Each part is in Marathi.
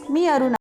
मी अरुणा.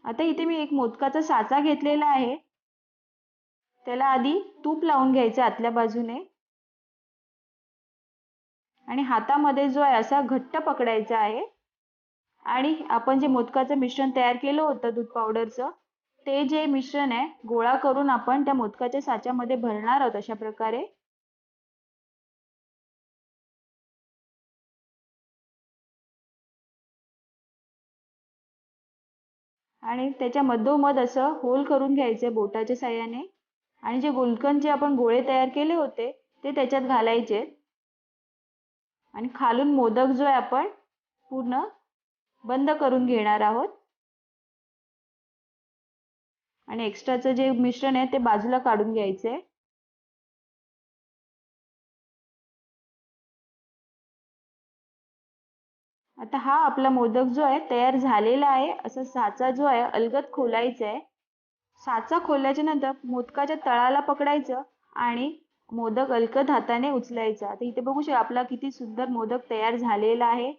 आता इथे मी एक मोदकाचा साचा घेतलेला आहे. त्याला आधी तूप लावून घ्यायचं आतल्या बाजूने आणि हातामध्ये जो आहे असा घट्ट पकडायचा आहे आणि आपण जे मोदकाचं मिश्रण तयार केलं होतं दूध पावडरचं, ते जे मिश्रण आहे गोळा करून आपण त्या मोदकाच्या साच्यामध्ये भरणार आहोत अशा प्रकारे. आणि त्याच्या मधोमध असं होल करून घ्यायचे बोटाच्या साहाय्याने आणि जे गुलकंद जे आपण गोळे तयार केले होते ते त्याच्यात घालायचे आणि खालून मोदक जो आहे आपण पूर्ण बंद करून घेणार आहोत आणि एक्स्ट्राचं जे मिश्रण आहे ते बाजूला काढून घ्यायचे. आता हा आपला मोदक जो आहे तयार झालेला आहे. असा साचा जो आहे अलगद खोलायचा आहे. साचा खोलल्याच्या नंतर मोदकाच्या तळाला पकडायचं आणि मोदक अलगद हाताने उचलायचा. आता इथे बघू शकता आपला किती सुंदर मोदक तयार झालेला आहे.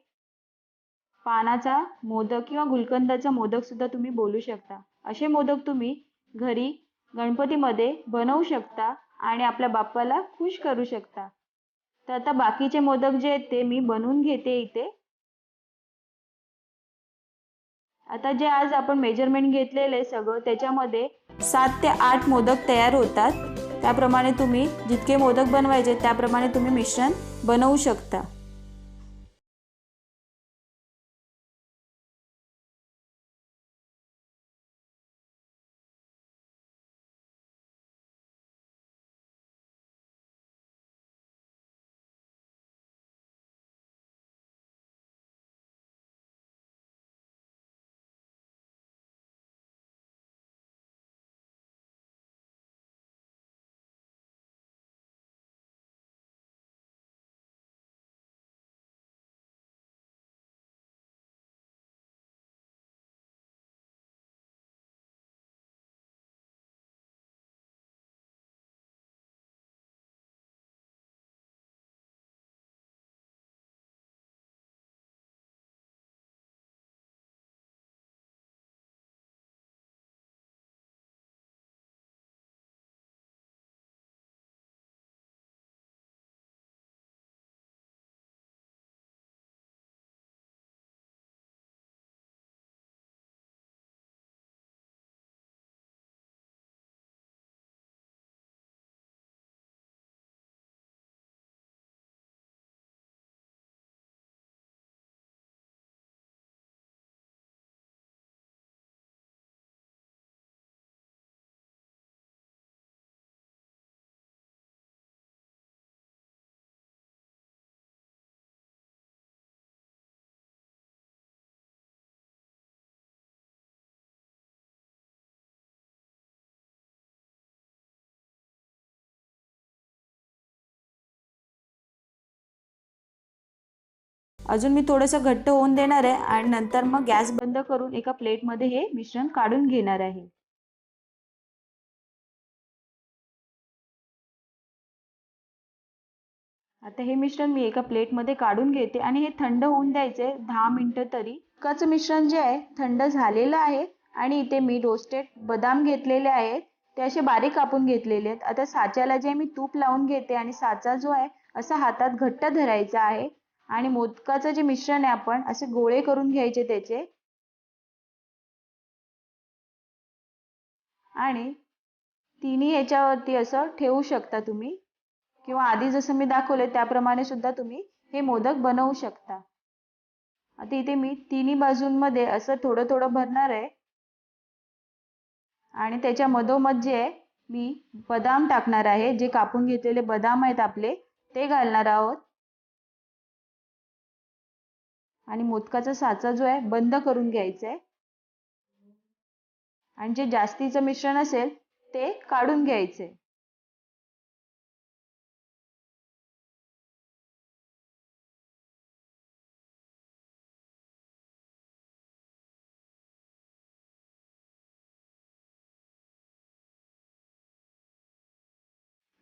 पानाचा मोदक किंवा गुलकंदाचा मोदक सुद्धा तुम्ही बोलू शकता. असे मोदक तुम्ही घरी गणपतीमध्ये बनवू शकता आणि आपल्या बाप्पाला खुश करू शकता. तर आता बाकीचे मोदक जे आहेत ते मी बनवून घेते इथे. आता जे आज आपण मेजरमेंट घेतलेलं आहे सगळं, त्याच्यामध्ये 7 ते 8 मोदक तयार होतात. त्याप्रमाणे तुम्ही जितके मोदक बनवायचे त्याप्रमाणे तुम्ही मिश्रण बनवू शकता. अजून मी थोडंसं घट्ट होऊन देणार आहे आणि नंतर मग गॅस बंद करून एका प्लेटमध्ये हे मिश्रण काढून घेणार आहे. आता हे मिश्रण मी एका प्लेटमध्ये काढून घेते आणि हे थंड होऊन द्यायचे 10 मिनिटं तरी. मोदकाचं मिश्रण जे आहे थंड झालेलं आहे आणि इथे मी रोस्टेड बदाम घेतलेले आहेत, ते असे बारीक कापून घेतलेले आहेत. आता साच्याला जे मी तूप लावून घेते आणि साचा जो आहे असा हातात घट्ट धरायचा आहे आणि मोदकाचं जे मिश्रण आहे आपण असे गोळे करून घ्यायचे त्याचे आणि तिन्ही ह्याच्यावरती असं ठेवू शकता तुम्ही, किंवा आधी जसं मी दाखवले त्याप्रमाणे सुद्धा तुम्ही हे मोदक बनवू शकता. आता इथे मी तिन्ही बाजूंमध्ये असं थोडं थोडं भरणार आहे आणि त्याच्या मधोमध जे आहे मी बदाम टाकणार आहे. जे कापून घेतलेले बदाम आहेत आपले ते घालणार आहोत आणि मोदकाचा साचा जो आहे बंद करून घ्यायचा आहे आणि जे जास्तीचं मिश्रण असेल ते काढून घ्यायचे.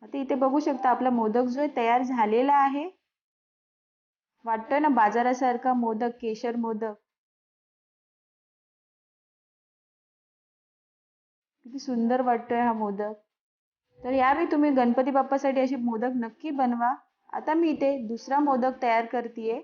आता इथे बघू शकता आपला मोदक जो आहे तयार झालेला आहे. वाटतोय ना बाजारासारखा मोदक, केशर मोदक. किती सुंदर वाटतोय हा मोदक. तर यावेळी तुम्ही गणपती बाप्पासाठी अशी मोदक नक्की बनवा. आता मी इथे दुसरा मोदक तयार करतेय.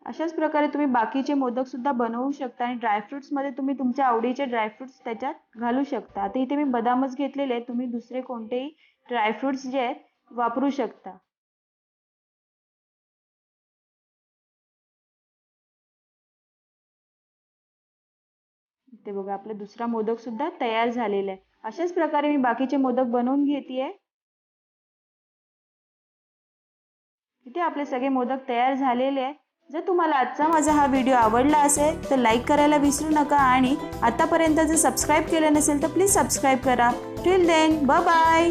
अशाच प्रकारे तुम्ही बाकीचे मोदक सुद्धा बनवू शकता आणि ड्रायफ्रुट्स मध्ये तुम्ही तुमच्या आवडीचे ड्रायफ्रुट्स त्याच्यात घालू शकता. आता इथे मी बदामच घेतलेले आहेत, तुम्ही दुसरे कोणतेही ड्रायफ्रुट्स जे आहेत वापरू शकता. इथे बघा आपला दुसरा मोदक सुद्धा तयार झालेला आहे. अशाच प्रकारे मी बाकीचे मोदक बनवून घेतेय. इथे आपले सगळे मोदक तयार झालेले आहेत. जर तुम्हाला आजचा माझा हा व्हिडिओ आवडला असेल तर लाईक करायला विसरू नका आणि आतापर्यंत जर सबस्क्राईब केलं नसेल तर प्लीज सबस्क्राईब करा. Till then bye bye.